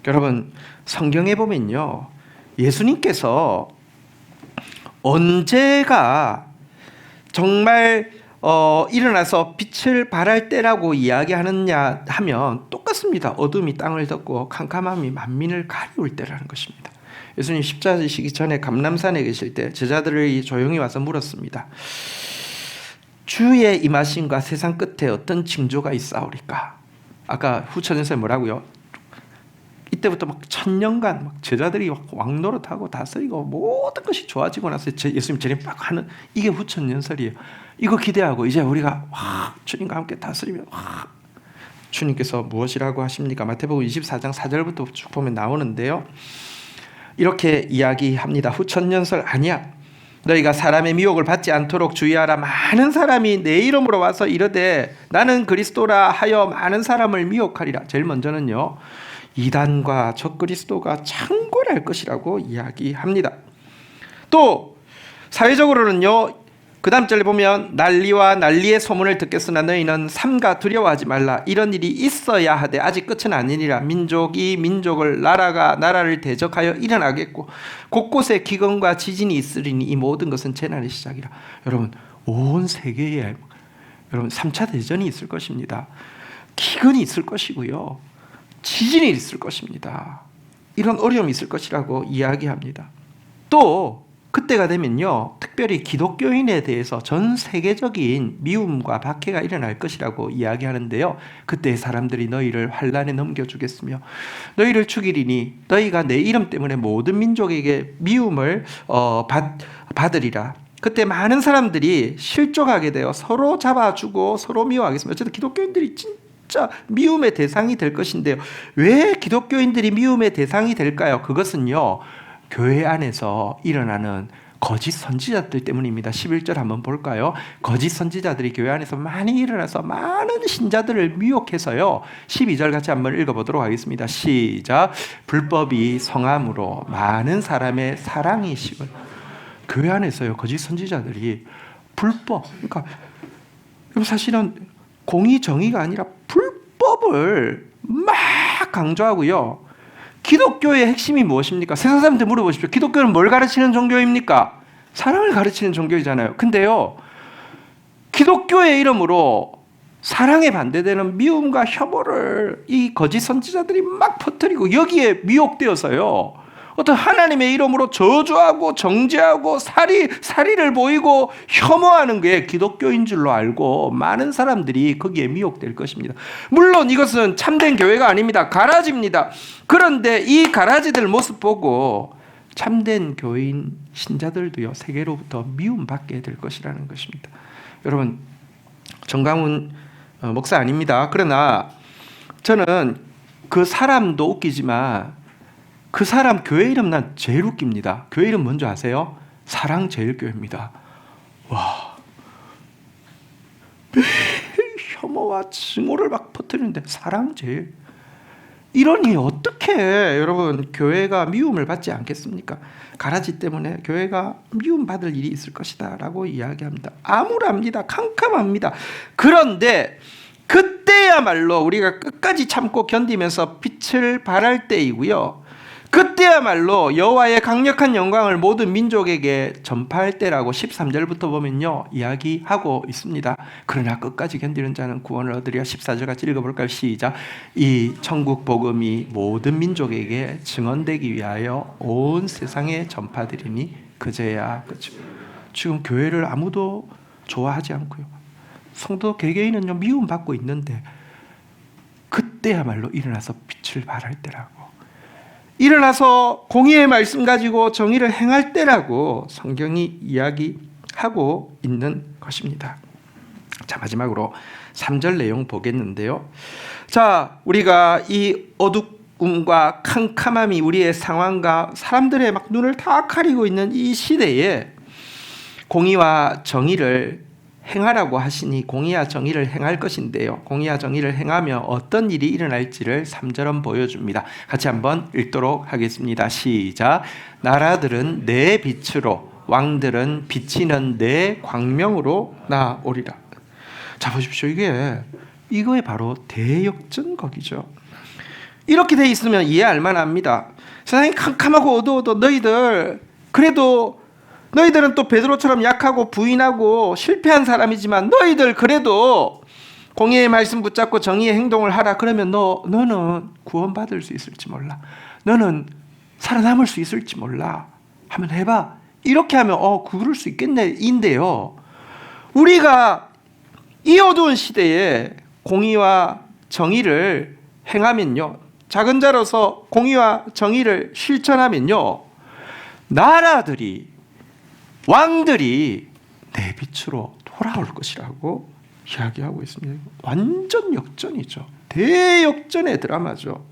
여러분, 성경에 보면요, 예수님께서 언제가 정말 일어나서 빛을 발할 때라고 이야기하느냐 하면 똑같습니다. 어둠이 땅을 덮고 캄캄함이 만민을 가리울 때라는 것입니다. 예수님 십자가 지시기 전에 감람산에 계실 때 제자들이 조용히 와서 물었습니다. 주의 임하심과 세상 끝에 어떤 징조가 있사오리까? 아까 후천년설에 뭐라고요? 이때부터 막 천년간 막 제자들이 왕노릇하고 다스리고 모든 것이 좋아지고 나서 예수님 재림 막 하는, 이게 후천년설이에요. 이거 기대하고 이제 우리가 주님과 함께 다스리면 주님께서 무엇이라고 하십니까? 마태복음 24장 4절부터 쭉 보면 나오는데요, 이렇게 이야기합니다. 후천년설 아니야. 너희가 사람의 미혹을 받지 않도록 주의하라. 많은 사람이 내 이름으로 와서 이르되 나는 그리스도라 하여 많은 사람을 미혹하리라. 제일 먼저는요, 이단과 적그리스도가 창궐할 것이라고 이야기합니다. 또 사회적으로는요, 그 다음 절에 보면 난리와 난리의 소문을 듣겠으나 너희는 삼가 두려워하지 말라. 이런 일이 있어야 하되 아직 끝은 아니니라. 민족이 민족을, 나라가 나라를 대적하여 일어나겠고 곳곳에 기근과 지진이 있으리니 이 모든 것은 재난의 시작이라. 여러분, 온 세계에 여러분 3차 대전이 있을 것입니다. 기근이 있을 것이고요, 지진이 있을 것입니다. 이런 어려움이 있을 것이라고 이야기합니다. 또 그때가 되면요, 특별히 기독교인에 대해서 전 세계적인 미움과 박해가 일어날 것이라고 이야기하는데요, 그때 사람들이 너희를 환란에 넘겨주겠으며 너희를 죽이리니 너희가 내 이름 때문에 모든 민족에게 미움을 받으리라. 그때 많은 사람들이 실족하게 되어 서로 잡아주고 서로 미워하겠습니다. 어쨌든 기독교인들이 진짜 미움의 대상이 될 것인데요, 왜 기독교인들이 미움의 대상이 될까요? 그것은요, 교회 안에서 일어나는 거짓 선지자들 때문입니다. 11절 한번 볼까요? 거짓 선지자들이 교회 안에서 많이 일어나서 많은 신자들을 미혹해서요, 12절 같이 한번 읽어보도록 하겠습니다. 시작. 불법이 성함으로 많은 사람의 사랑이 식을. 교회 안에서요, 거짓 선지자들이 불법, 그러니까 사실은 공의 정의가 아니라 불법을 막 강조하고요, 기독교의 핵심이 무엇입니까? 세상 사람들 물어보십시오. 기독교는 뭘 가르치는 종교입니까? 사랑을 가르치는 종교이잖아요. 근데요, 기독교의 이름으로 사랑에 반대되는 미움과 혐오를 이 거짓 선지자들이 막 퍼뜨리고 여기에 미혹되어서요, 어떤 하나님의 이름으로 저주하고 정죄하고 사리를 보이고 혐오하는 게 기독교인 줄로 알고 많은 사람들이 거기에 미혹될 것입니다. 물론 이것은 참된 교회가 아닙니다. 가라지입니다. 그런데 이 가라지들 모습 보고 참된 교인 신자들도요, 세계로부터 미움받게 될 것이라는 것입니다. 여러분, 정강훈 목사 아닙니다. 그러나 저는 그 사람도 웃기지만 그 사람 교회 이름 난 제일 웃깁니다. 교회 이름 뭔지 아세요? 사랑제일교회입니다. 와, 혐오와 증오를 막 퍼뜨리는데 사랑제일, 이러니 어떻게 여러분 교회가 미움을 받지 않겠습니까? 가라지 때문에 교회가 미움받을 일이 있을 것이다 라고 이야기합니다. 암울합니다. 캄캄합니다. 그런데 그때야말로 우리가 끝까지 참고 견디면서 빛을 발할 때이고요, 그때야말로 여호와의 강력한 영광을 모든 민족에게 전파할 때라고 13절부터 보면요, 이야기하고 있습니다. 그러나 끝까지 견디는 자는 구원을 얻으리라. 14절 같이 읽어볼까요? 시작. 이 천국 복음이 모든 민족에게 증언되기 위하여 온 세상에 전파되리니 그제야. 그렇죠. 지금 교회를 아무도 좋아하지 않고요, 성도 개개인은요 미움받고 있는데 그때야말로 일어나서 빛을 발할 때라고, 일어나서 공의의 말씀 가지고 정의를 행할 때라고 성경이 이야기하고 있는 것입니다. 자, 마지막으로 3절 내용 보겠는데요. 자, 우리가 이 어두움과 캄캄함이 우리의 상황과 사람들의 막 눈을 다 가리고 있는 이 시대에 공의와 정의를 행하라고 하시니 공의와 정의를 행할 것인데요, 공의와 정의를 행하며 어떤 일이 일어날지를 3절은 보여줍니다. 같이 한번 읽도록 하겠습니다. 시작. 나라들은 내 빛으로, 왕들은 비치는 내 광명으로 나오리라. 자, 보십시오. 이거에 바로 대역전극이죠. 이렇게 돼 있으면 이해할 만합니다. 세상이 캄캄하고 어두워도 너희들은 또 베드로처럼 약하고 부인하고 실패한 사람이지만 너희들 그래도 공의의 말씀 붙잡고 정의의 행동을 하라. 그러면 너는 구원받을 수 있을지 몰라, 너는 살아남을 수 있을지 몰라, 한번 해봐. 이렇게 하면 그럴 수 있겠네 인데요, 우리가 이 어두운 시대에 공의와 정의를 행하면요, 작은 자로서 공의와 정의를 실천하면요, 나라들이, 왕들이 내 빛으로 돌아올 것이라고 이야기하고 있습니다. 완전 역전이죠. 대역전의 드라마죠.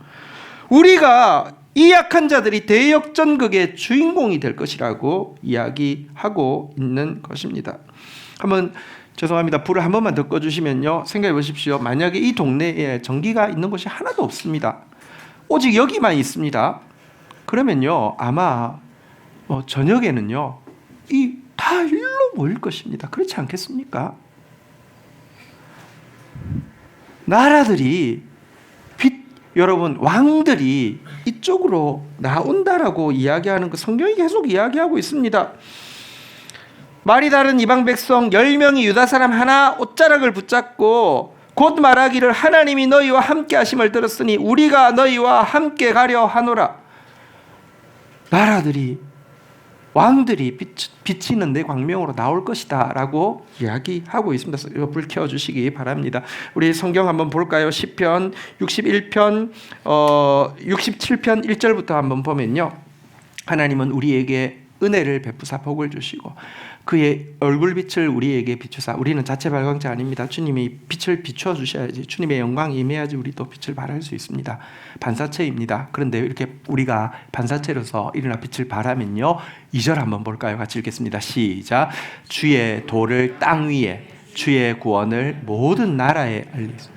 우리가 이 약한 자들이 대역전극의 주인공이 될 것이라고 이야기하고 있는 것입니다. 한번 죄송합니다. 불을 한 번만 더 꺼주시면요. 생각해 보십시오. 만약에 이 동네에 전기가 있는 곳이 하나도 없습니다. 오직 여기만 있습니다. 그러면요, 아마 저녁에는요, 이 다 일로 모일 것입니다. 그렇지 않겠습니까? 나라들이 여러분 왕들이 이쪽으로 나온다라고 이야기하는 그 성경이 계속 이야기하고 있습니다. 말이 다른 이방 백성 10명이 유다 사람 하나 옷자락을 붙잡고 곧 말하기를 하나님이 너희와 함께 하심을 들었으니 우리가 너희와 함께 가려 하노라. 나라들이 왕들이 비치는 내 광명으로 나올 것이다 라고 이야기하고 있습니다. 이거 불 켜주시기 바랍니다. 우리 성경 한번 볼까요? 시편 61편 67편 1절부터 한번 보면요, 하나님은 우리에게 은혜를 베푸사 복을 주시고 그의 얼굴빛을 우리에게 비추사. 우리는 자체 발광자 아닙니다. 주님이 빛을 비추어 주셔야지, 주님의 영광이 임해야지 우리도 빛을 발할 수 있습니다. 반사체입니다. 그런데 이렇게 우리가 반사체로서 일어나 빛을 발하면요, 2절 한번 볼까요? 같이 읽겠습니다. 시작. 주의 도를 땅 위에, 주의 구원을 모든 나라에 알리소서.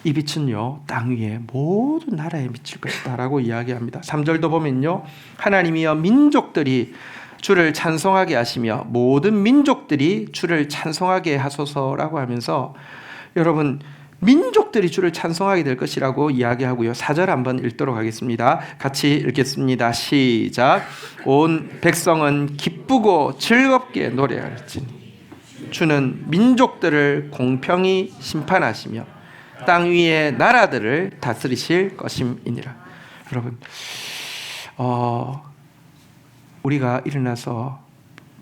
이 빛은요, 땅 위에 모든 나라에 미칠 것이다 라고 이야기합니다. 3절도 보면요, 하나님이여 민족들이 주를 찬송하게 하시며 모든 민족들이 주를 찬송하게 하소서라고 하면서, 여러분 민족들이 주를 찬송하게 될 것이라고 이야기하고요. 4절 한번 읽도록 하겠습니다. 같이 읽겠습니다. 시작. 온 백성은 기쁘고 즐겁게 노래할지니 주는 민족들을 공평히 심판하시며 땅 위의 나라들을 다스리실 것임이니라. 여러분 우리가 일어나서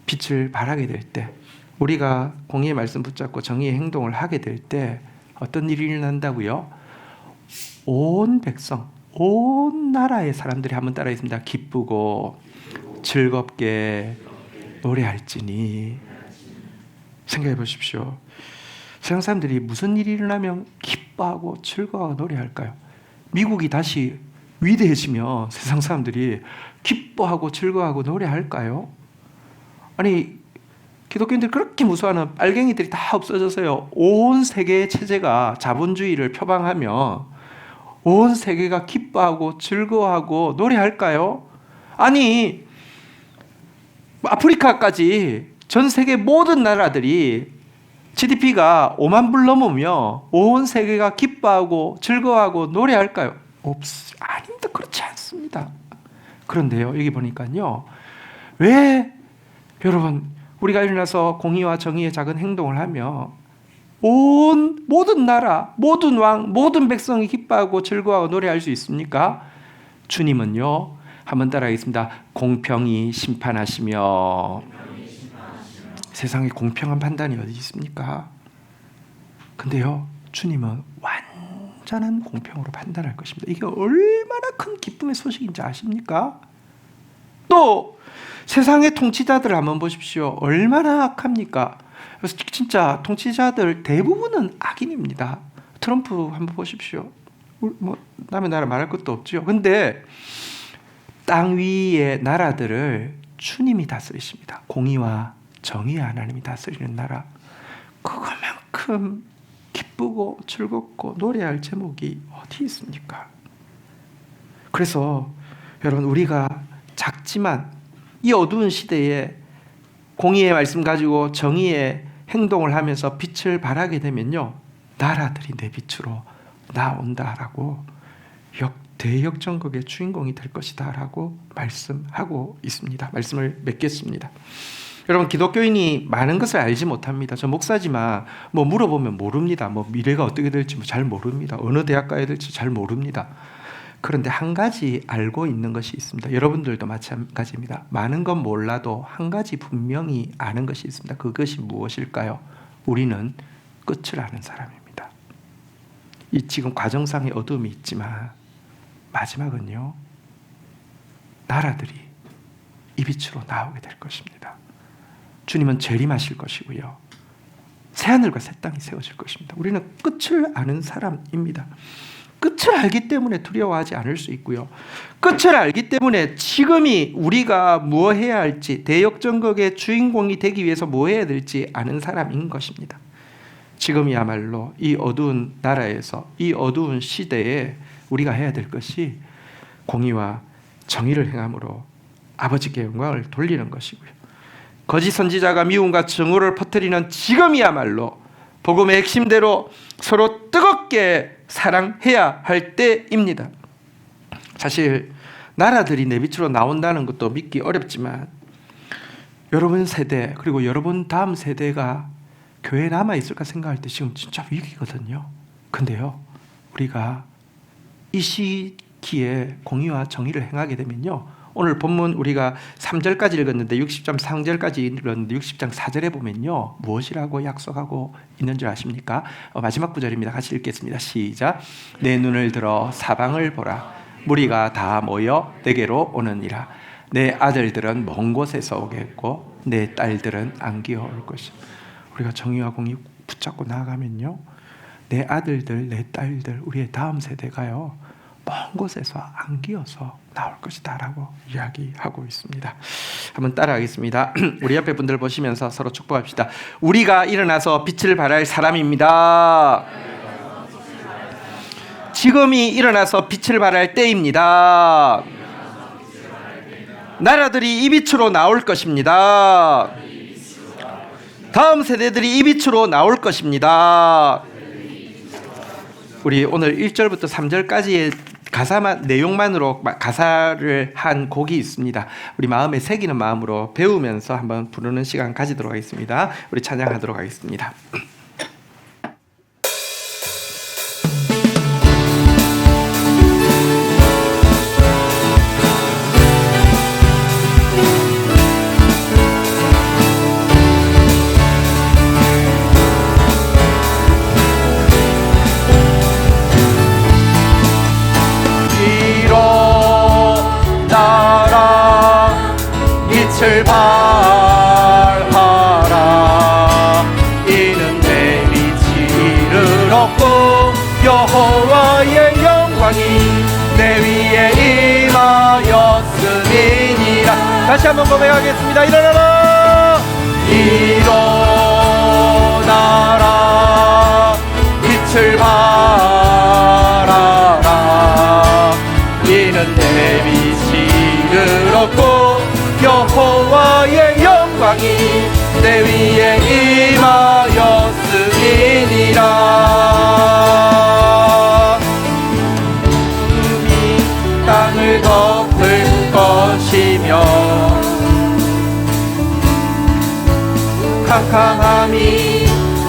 빛을 발하게 될 때, 우리가 공의의 말씀 붙잡고 정의의 행동을 하게 될 때 어떤 일이 일어난다고요? 온 백성, 온 나라의 사람들이 한번 따라했습니다. 기쁘고 즐겁게 노래할지니. 생각해 보십시오. 세상 사람들이 무슨 일이 일어나면 기뻐하고 즐거워하고 노래할까요? 미국이 다시 위대해지면 세상 사람들이 기뻐하고 즐거워하고 노래할까요? 아니, 기독교인들이 그렇게 무서워하는 빨갱이들이 다 없어져서요, 온 세계의 체제가 자본주의를 표방하며 온 세계가 기뻐하고 즐거워하고 노래할까요? 아니, 아프리카까지 전 세계 모든 나라들이 GDP가 5만 불 넘으며 온 세계가 기뻐하고 즐거워하고 노래할까요? 아닙니다. 그렇지 않습니다. 그런데요, 여기 보니까요, 왜 여러분 우리가 일어나서 공의와 정의의 작은 행동을 하며 모든 나라, 모든 왕, 모든 백성이 기뻐하고 즐거워하고 노래할 수 있습니까? 주님은요, 한번 따라하겠습니다. 공평히 심판하시며. 세상에 공평한 판단이 어디 있습니까? 근데요, 주님은 완전한 공평으로 판단할 것입니다. 이게 얼마나 큰 기쁨의 소식인지 아십니까? 또 세상의 통치자들 한번 보십시오. 얼마나 악합니까? 그래서 진짜 통치자들 대부분은 악인입니다. 트럼프 한번 보십시오. 남의 나라 말할 것도 없죠. 근데 땅 위의 나라들을 주님이 다스리십니다. 공의와 정의의 하나님이 다스리는 나라. 그것만큼 기쁘고 즐겁고 노래할 제목이 어디 있습니까? 그래서 여러분, 우리가 작지만 이 어두운 시대에 공의의 말씀 가지고 정의의 행동을 하면서 빛을 발하게 되면요, 나라들이 내 빛으로 나온다라고 대역전극의 주인공이 될 것이다 라고 말씀하고 있습니다. 말씀을 맺겠습니다. 여러분, 기독교인이 많은 것을 알지 못합니다. 저 목사지만 물어보면 모릅니다. 미래가 어떻게 될지 잘 모릅니다. 어느 대학 가야 될지 잘 모릅니다. 그런데 한 가지 알고 있는 것이 있습니다. 여러분들도 마찬가지입니다. 많은 건 몰라도 한 가지 분명히 아는 것이 있습니다. 그것이 무엇일까요? 우리는 끝을 아는 사람입니다. 이 지금 과정상의 어둠이 있지만 마지막은요, 나라들이 이 빛으로 나오게 될 것입니다. 주님은 재림하실 것이고요, 새하늘과 새 땅이 세워질 것입니다. 우리는 끝을 아는 사람입니다. 끝을 알기 때문에 두려워하지 않을 수 있고요. 끝을 알기 때문에 지금이 우리가 뭐 해야 할지, 대역전극의 주인공이 되기 위해서 뭐 해야 될지 아는 사람인 것입니다. 지금이야말로 이 어두운 나라에서, 이 어두운 시대에 우리가 해야 될 것이 공의와 정의를 행함으로 아버지께 영광을 돌리는 것이고요. 거짓 선지자가 미움과 증오를 퍼뜨리는 지금이야말로 복음의 핵심대로 서로 뜨겁게 사랑해야 할 때입니다. 사실 나라들이 내 빛으로 나온다는 것도 믿기 어렵지만 여러분 세대 그리고 여러분 다음 세대가 교회에 남아있을까 생각할 때 지금 진짜 위기거든요. 근데요, 우리가 이 시기에 공의와 정의를 행하게 되면요, 오늘 본문 우리가 3절까지 읽었는데 60장 3절까지 읽었는데 60장 4절에 보면요, 무엇이라고 약속하고 있는 줄 아십니까? 마지막 구절입니다. 같이 읽겠습니다. 시작. 내 눈을 들어 사방을 보라. 무리가 다 모여 내게로 오느니라. 내 아들들은 먼 곳에서 오겠고 내 딸들은 안기어 올 것이다. 우리가 정의와 공의 붙잡고 나아가면요, 내 아들들, 내 딸들, 우리의 다음 세대가요, 먼 곳에서 안기어서 나올 것이다 라고 이야기하고 있습니다. 한번 따라하겠습니다. 우리 옆에 분들 보시면서 서로 축복합시다. 우리가 일어나서 빛을 발할 사람입니다. 지금이 일어나서 빛을 발할 때입니다. 나라들이 이 빛으로 나올 것입니다. 다음 세대들이 이 빛으로 나올 것입니다. 우리 오늘 1절부터 3절까지의 가사만, 내용만으로 가사를 한 곡이 있습니다. 우리 마음에 새기는 마음으로 배우면서 한번 부르는 시간 가지도록 하겠습니다. 우리 찬양하도록 하겠습니다. 빛을 발하라. 이는 내 빛이 이를 얻고 여호와의 영광이 내 위에 임하였음이니라. 다시 한번 고백하겠습니다. 일어나라, 일어나라. 빛을 발하라. 이는 내 빛이 이를 얻고 여호와의 영광이 내 위에 임하였음이니라. 금이 땅을 덮을 것이며 캄캄함이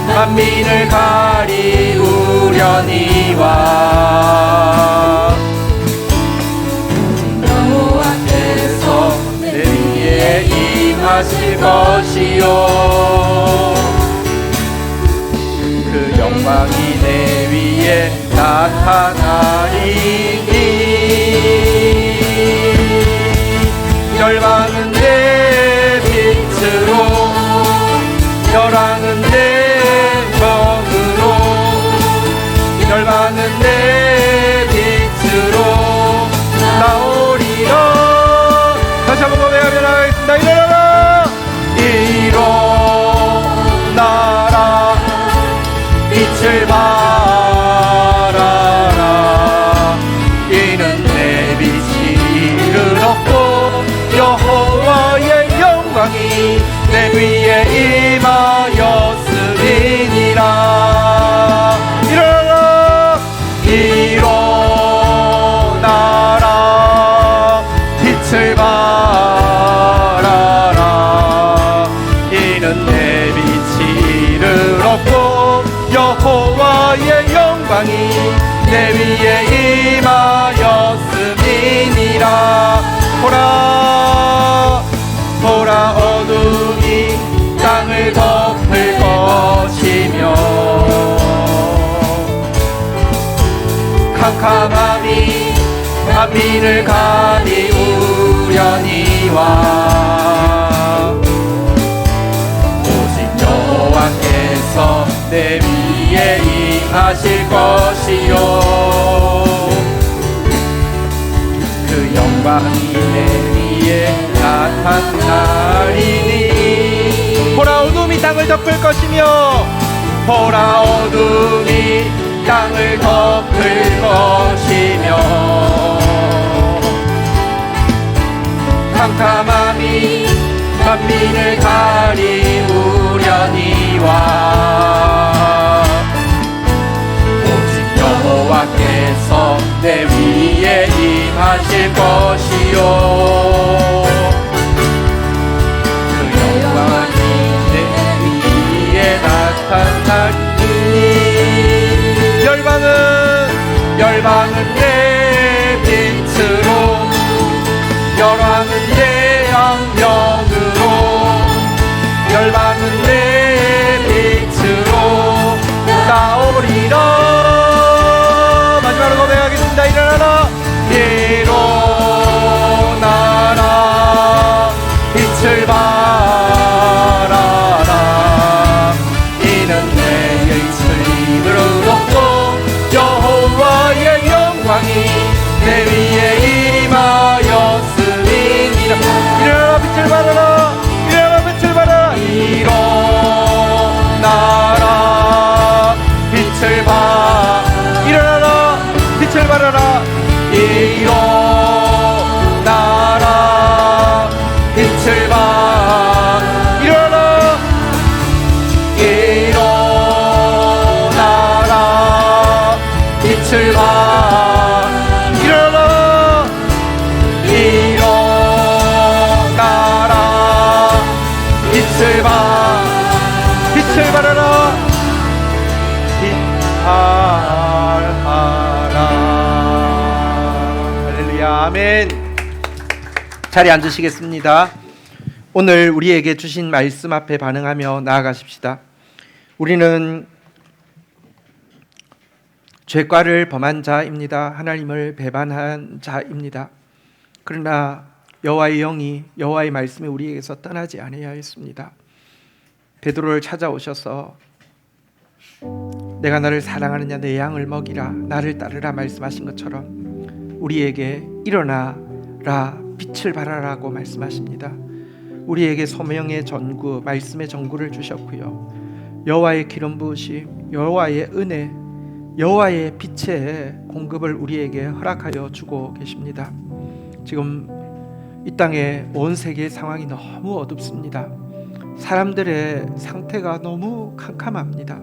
만민을 가리우려니와 임하실 것이요 그 영광이 내 위에 나타나리니 열방은 내 빛으로 열왕은 내 정으로 열방은 내 빛으로 나오리라. 다시 한번 고백하며 나가겠습니다. 일어나라, 빛을 발하라. 이는 내 빛이 이를 얻고 여호와의 영광이 내 위에 임하였음이니라. 일어나라, 일어나라. 빛을 발하라. 이는 내 빛이 이를 얻고 여호와의 영광이 내 위에 임하였음이니라. 보라, 보라, 어둠이 땅을 덮을 것이며 캄캄함이 만민을 가리우려니와 오직 여호와께서 내 위에 임하실 것이요 그 영광이 내 위에 나타나리니. 보라 어둠이 땅을 덮을 것이며 보라 어둠이 땅을 덮을 것이며 캄캄함이 만민을 가리우려니와 오직 여호와께서 내 위에 임하실 것이요 그 영광이 내 위에 나타나리니. 열방은 내 빛으로 열왕은 내 영광으로 열방은 내 빛으로 나오리라. 마지막으로 고백하겠습니다. 일어나라 일어나라 빛을 발하라. 이는 내의 슬림을 얻고 여호와의 영광이 내 위에 임하였음이니라. 일어나라 빛을 발하라 일어나라 빛을 발하라 일어나라 빛을 발 일어나라 빛을 발하라 일어나라 빛을 발 일어나라 일어나라 빛을 발 일어나라 일어나라 빛을 발 빛을 발하라 빛 발하라. 할렐루야 아멘. 자리에 앉으시겠습니다. 오늘 우리에게 주신 말씀 앞에 반응하며 나아가십시다. 우리는 죄과를 범한 자입니다. 하나님을 배반한 자입니다. 그러나 여호와의 영이 여호와의 말씀이 우리에게서 떠나지 아니하였습니다. 베드로를 찾아오셔서 내가 너를 사랑하느냐 내 양을 먹이라 나를 따르라 말씀하신 것처럼 우리에게 일어나라 빛을 발하라고 말씀하십니다. 우리에게 소명의 전구 말씀의 전구를 주셨고요. 여호와의 기름 부으심 여호와의 은혜 여호와의 빛의 공급을 우리에게 허락하여 주고 계십니다. 지금 이 땅의 온 세계의 상황이 너무 어둡습니다. 사람들의 상태가 너무 캄캄합니다.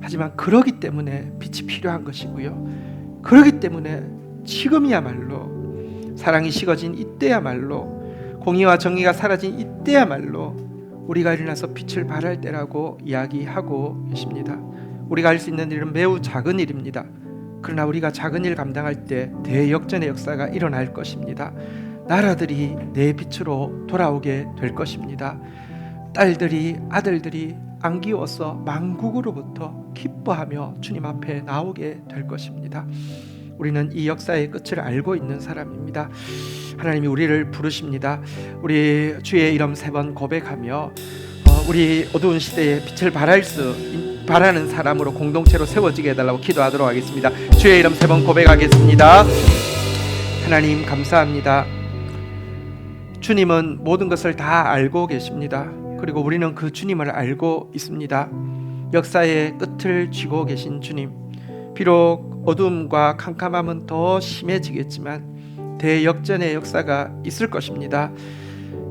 하지만 그러기 때문에 빛이 필요한 것이고요. 그러기 때문에 지금이야말로 사랑이 식어진 이때야말로 공의와 정의가 사라진 이때야말로 우리가 일어나서 빛을 발할 때라고 이야기하고 계십니다. 우리가 할 수 있는 일은 매우 작은 일입니다. 그러나 우리가 작은 일 감당할 때 대역전의 역사가 일어날 것입니다. 나라들이 내 빛으로 돌아오게 될 것입니다. 딸들이 아들들이 안기워서 만국으로부터 기뻐하며 주님 앞에 나오게 될 것입니다. 우리는 이 역사의 끝을 알고 있는 사람입니다. 하나님이 우리를 부르십니다. 우리 주의 이름 3번 고백하며 우리 어두운 시대에 빛을 바라는 사람으로 공동체로 세워지게 해달라고 기도하도록 하겠습니다. 주의 이름 3번 고백하겠습니다. 하나님 감사합니다. 주님은 모든 것을 다 알고 계십니다. 그리고 우리는 그 주님을 알고 있습니다. 역사의 끝을 쥐고 계신 주님, 비록 어둠과 캄캄함은 더 심해지겠지만 대역전의 역사가 있을 것입니다.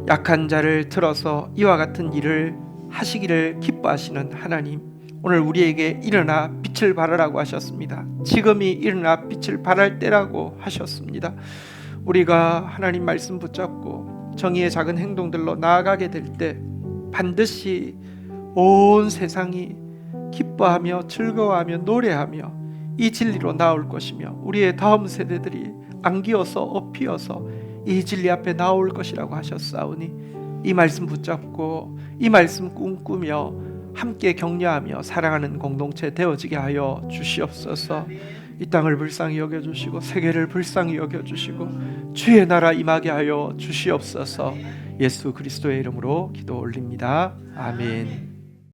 약한 자를 들어서 이와 같은 일을 하시기를 기뻐하시는 하나님, 오늘 우리에게 일어나 빛을 발하라고 하셨습니다. 지금이 일어나 빛을 발할 때라고 하셨습니다. 우리가 하나님 말씀 붙잡고 정의의 작은 행동들로 나아가게 될 때 반드시 온 세상이 기뻐하며 즐거워하며 노래하며 이 진리로 나올 것이며 우리의 다음 세대들이 안기어서 업히어서 이 진리 앞에 나올 것이라고 하셨사오니 이 말씀 붙잡고 이 말씀 꿈꾸며 함께 격려하며 사랑하는 공동체 되어지게 하여 주시옵소서. 이 땅을 불쌍히 여겨주시고 세계를 불쌍히 여겨주시고 주의 나라 임하게 하여 주시옵소서. 예수 그리스도의 이름으로 기도 올립니다. 아멘.